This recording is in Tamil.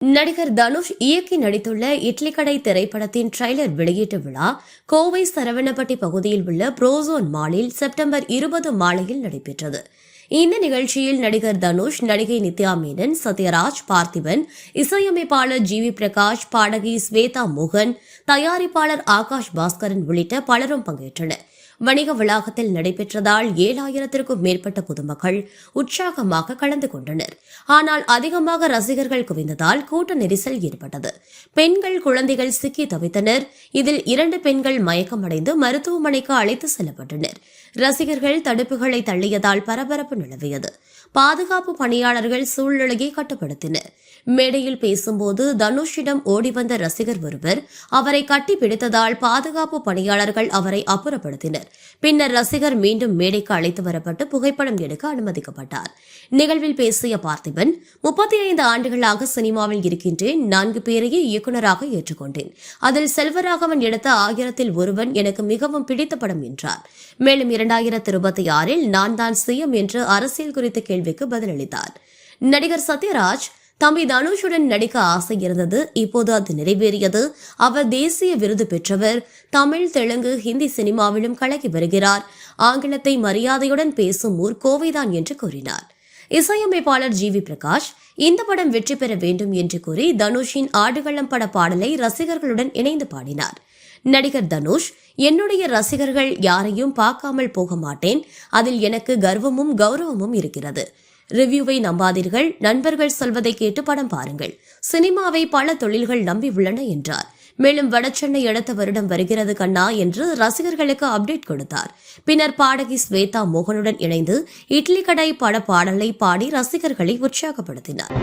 நடிகர் தனுஷ் இயக்கி நடித்துள்ள இட்லி கடை திரைப்படத்தின் ட்ரெய்லர் வெளியீட்டு விழா கோவை சரவணப்பட்டி பகுதியில் உள்ள புரோசோன் மாலில் செப்டம்பர் 20 மாலையில் நடைபெற்றது. இந்த நிகழ்ச்சியில் நடிகர் தனுஷ், நடிகை நித்யா மேனன், சத்யராஜ், பார்த்திபன், இசையமைப்பாளர் ஜி.வி. பிரகாஷ், பாடகி ஸ்வேதா மோகன், தயாரிப்பாளர் ஆகாஷ் பாஸ்கரன் உள்ளிட்ட பலரும் பங்கேற்றனர். வணிக வளாகத்தில் நடைபெற்றதால் 7000த்திற்கும் மேற்பட்ட பொதுமக்கள் உற்சாகமாக கலந்து கொண்டனர். ஆனால் அதிகமாக ரசிகர்கள் குவிந்ததால் கூட்ட நெரிசல் ஏற்பட்டது. பெண்கள், குழந்தைகள் சிக்கி தவித்தனர். இதில் 2 பெண்கள் மயக்கமடைந்து மருத்துவமனைக்கு அழைத்து செல்லப்பட்டனர். ரசிகர்கள் தடுப்புகளை தள்ளியதால் பரபரப்பு நிலவியது. பாதுகாப்பு பணியாளர்கள் சூழ்நிலையை கட்டுப்படுத்தினர். மேடையில் பேசும்போது தனுஷிடம் ஓடிவந்த ரசிகர் ஒருவர் அவரை கட்டிப்பிடித்ததால் பாதுகாப்பு பணியாளர்கள் அவரை அப்புறப்படுத்தினர். பின்னர் ரசிகர் மீண்டும் மேடைக்கு அழைத்து வரப்பட்டு புகைப்படம் எடுக்க அனுமதிக்கப்பட்டார். நிகழ்வில் பேசிய பார்த்திபன், 35 ஆண்டுகளாக சினிமாவில் இருக்கின்றேன். 4 பேரையே இயக்குநராக ஏற்றுக்கொண்டேன். அதில் செல்வராகவன் எடுத்த 1000ல் ஒருவன் எனக்கு மிகவும் பிடித்த படம் என்றார். மேலும் 2026இல் நான் தான் சிஎம் என்று அரசியல் குறித்த கேள்விக்கு பதிலளித்தார். நடிகர் சத்யராஜ், தம்பி தனுஷுடன் நடிக்க ஆசை இருந்தது. இப்போது அது நிறைவேறியது. அவர் தேசிய விருது பெற்றவர். தமிழ், தெலுங்கு, ஹிந்தி சினிமாவிலும் கலக்கி வருகிறார். ஆங்கிலத்தை மரியாதையுடன் பேசும் ஊர் கோவைதான் என்று கூறினார். இசையமைப்பாளர் ஜி.வி. பிரகாஷ், இந்த படம் வெற்றி பெற வேண்டும் என்று கூறி தனுஷின் ஆடுகளம் பட பாடலை ரசிகர்களுடன் இணைந்து பாடினார். நடிகர் தனுஷ், என்னுடைய ரசிகர்கள் யாரையும் பார்க்காமல் போக மாட்டேன். அதில் எனக்கு கர்வமும் கௌரவமும் இருக்கிறது. ரிவ்யூவை நம்பாதீர்கள். நண்பர்கள் சொல்வதை கேட்டு படம் பாருங்கள். சினிமாவை பல தொழில்கள் நம்பி உள்ளன என்றார். மேலும் வடசென்னை அடுத்த வருடம் வருகிறது கண்ணா என்று ரசிகர்களுக்கு அப்டேட் கொடுத்தார். பின்னர் பாடகி ஸ்வேதா மோகனுடன் இணைந்து இட்லி கடை பட பாடலை பாடி ரசிகர்களை உற்சாகப்படுத்தினார்.